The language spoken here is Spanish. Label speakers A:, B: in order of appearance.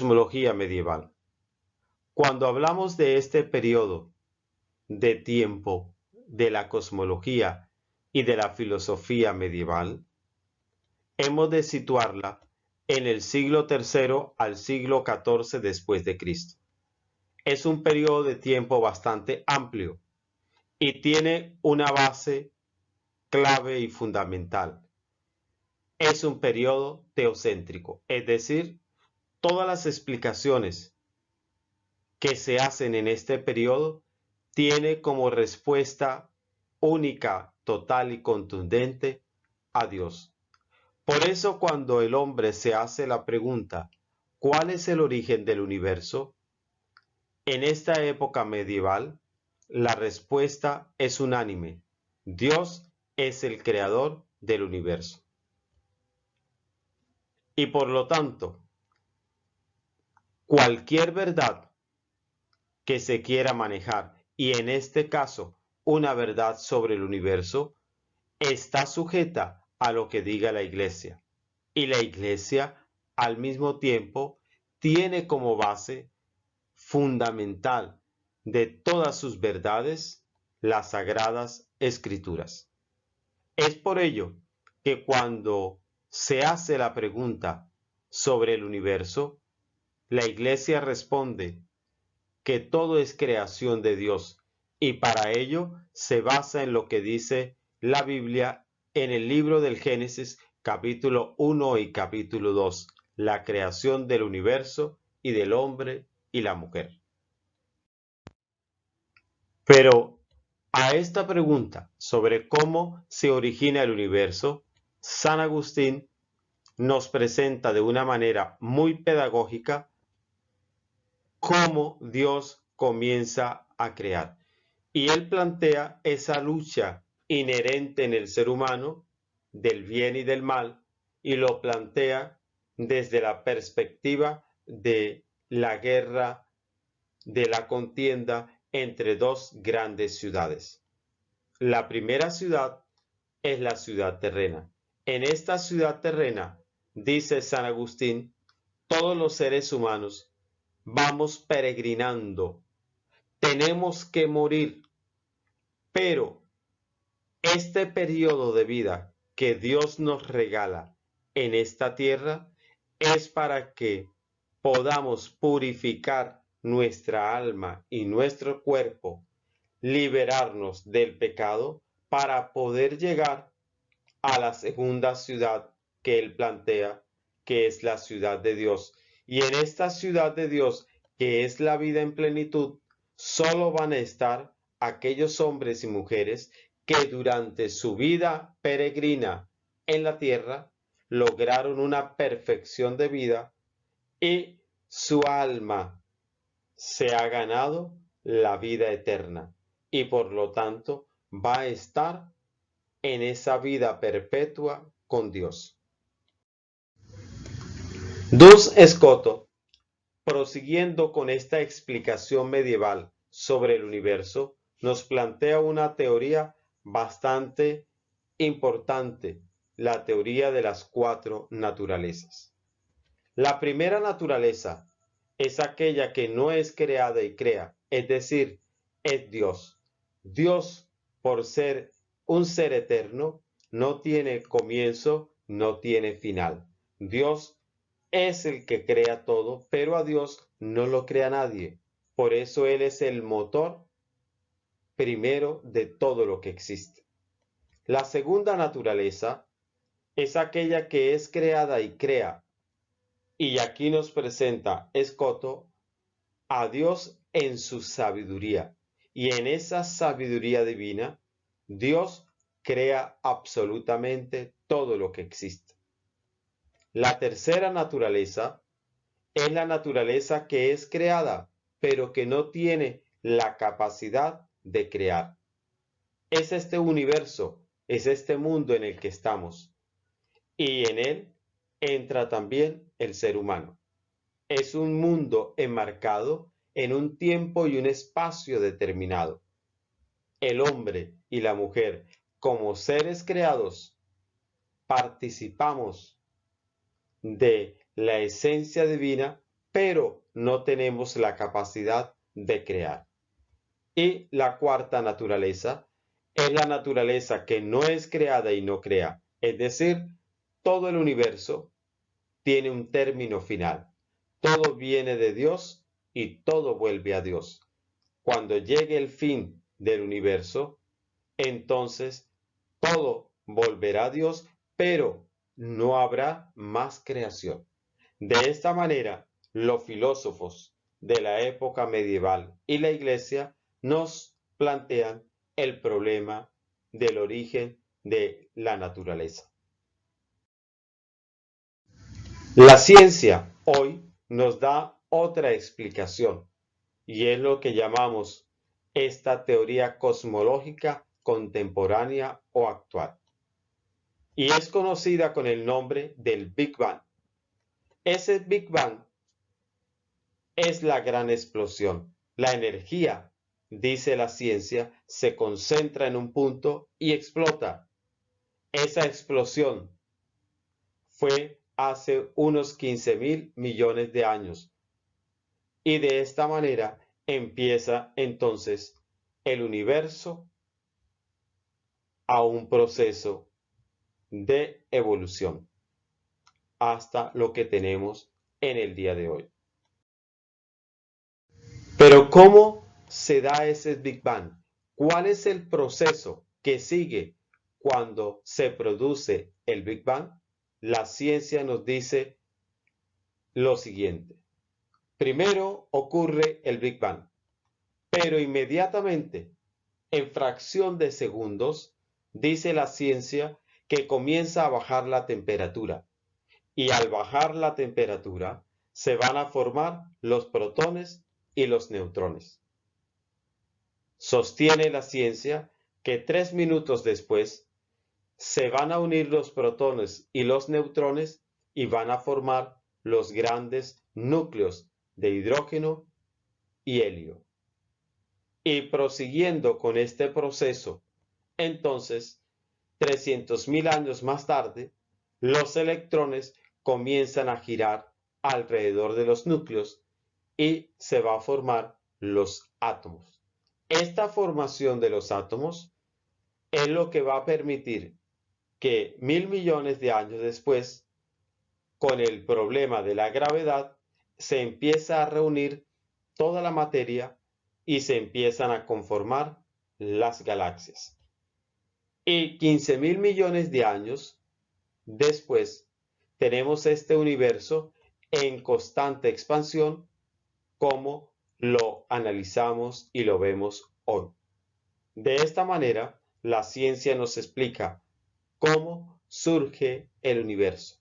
A: Cosmología medieval. Cuando hablamos de este periodo de tiempo de la cosmología y de la filosofía medieval, hemos de situarla en el siglo III al siglo XIV después de Cristo. Es un periodo de tiempo bastante amplio y tiene una base clave y fundamental. Es un periodo teocéntrico, es decir, todas las explicaciones que se hacen en este periodo tiene como respuesta única, total y contundente a Dios. Por eso cuando el hombre se hace la pregunta, ¿cuál es el origen del universo? En esta época medieval, la respuesta es unánime. Dios es el creador del universo. Y por lo tanto, cualquier verdad que se quiera manejar, y en este caso una verdad sobre el universo, está sujeta a lo que diga la Iglesia. Y la Iglesia, al mismo tiempo, tiene como base fundamental de todas sus verdades las Sagradas Escrituras. Es por ello que cuando se hace la pregunta sobre el universo, la Iglesia responde que todo es creación de Dios y para ello se basa en lo que dice la Biblia en el libro del Génesis capítulo 1 y capítulo 2, la creación del universo y del hombre y la mujer. Pero a esta pregunta sobre cómo se origina el universo, San Agustín nos presenta de una manera muy pedagógica cómo Dios comienza a crear. Y él plantea esa lucha inherente en el ser humano del bien y del mal, y lo plantea desde la perspectiva de la guerra, de la contienda entre dos grandes ciudades. La primera ciudad es la ciudad terrena. En esta ciudad terrena, dice San Agustín, todos los seres humanos vamos peregrinando, tenemos que morir, pero este periodo de vida que Dios nos regala en esta tierra es para que podamos purificar nuestra alma y nuestro cuerpo, liberarnos del pecado para poder llegar a la segunda ciudad que él plantea, que es la ciudad de Dios. Y en esta ciudad de Dios, que es la vida en plenitud, solo van a estar aquellos hombres y mujeres que durante su vida peregrina en la tierra lograron una perfección de vida y su alma se ha ganado la vida eterna y por lo tanto va a estar en esa vida perpetua con Dios. Duns Scoto, prosiguiendo con esta explicación medieval sobre el universo, nos plantea una teoría bastante importante, la teoría de las cuatro naturalezas. La primera naturaleza es aquella que no es creada y crea, es decir, es Dios. Dios, por ser un ser eterno, no tiene comienzo, no tiene final. Dios es el que crea todo, pero a Dios no lo crea nadie. Por eso Él es el motor primero de todo lo que existe. La segunda naturaleza es aquella que es creada y crea. Y aquí nos presenta Scoto a Dios en su sabiduría. Y en esa sabiduría divina, Dios crea absolutamente todo lo que existe. La tercera naturaleza es la naturaleza que es creada, pero que no tiene la capacidad de crear. Es este universo, es este mundo en el que estamos. Y en él entra también el ser humano. Es un mundo enmarcado en un tiempo y un espacio determinado. El hombre y la mujer, como seres creados, participamos de la esencia divina pero no tenemos la capacidad de crear. Y la cuarta naturaleza es la naturaleza que no es creada y no crea. Es decir, todo el universo tiene un término final. Todo viene de Dios y todo vuelve a Dios. Cuando llegue el fin del universo, entonces todo volverá a Dios, pero no habrá más creación. De esta manera, los filósofos de la época medieval y la Iglesia nos plantean el problema del origen de la naturaleza. La ciencia hoy nos da otra explicación y es lo que llamamos esta teoría cosmológica contemporánea o actual. Y es conocida con el nombre del Big Bang. Ese Big Bang es la gran explosión. La energía, dice la ciencia, se concentra en un punto y explota. Esa explosión fue hace unos 15.000 millones de años. Y de esta manera empieza entonces el universo a un proceso de evolución hasta lo que tenemos en el día de hoy. Pero ¿cómo se da ese Big Bang? ¿Cuál es el proceso que sigue cuando se produce el Big Bang? La ciencia nos dice lo siguiente. Primero ocurre el Big Bang, pero inmediatamente, en fracción de segundos, dice la ciencia que comienza a bajar la temperatura. Y al bajar la temperatura, se van a formar los protones y los neutrones. Sostiene la ciencia que 3 minutos después se van a unir los protones y los neutrones y van a formar los grandes núcleos de hidrógeno y helio. Y prosiguiendo con este proceso, entonces, 300.000 años más tarde, los electrones comienzan a girar alrededor de los núcleos y se va a formar los átomos. Esta formación de los átomos es lo que va a permitir que 1.000 millones de años después, con el problema de la gravedad, se empieza a reunir toda la materia y se empiezan a conformar las galaxias. Y 15.000 millones de años después, tenemos este universo en constante expansión como lo analizamos y lo vemos hoy. De esta manera, la ciencia nos explica cómo surge el universo.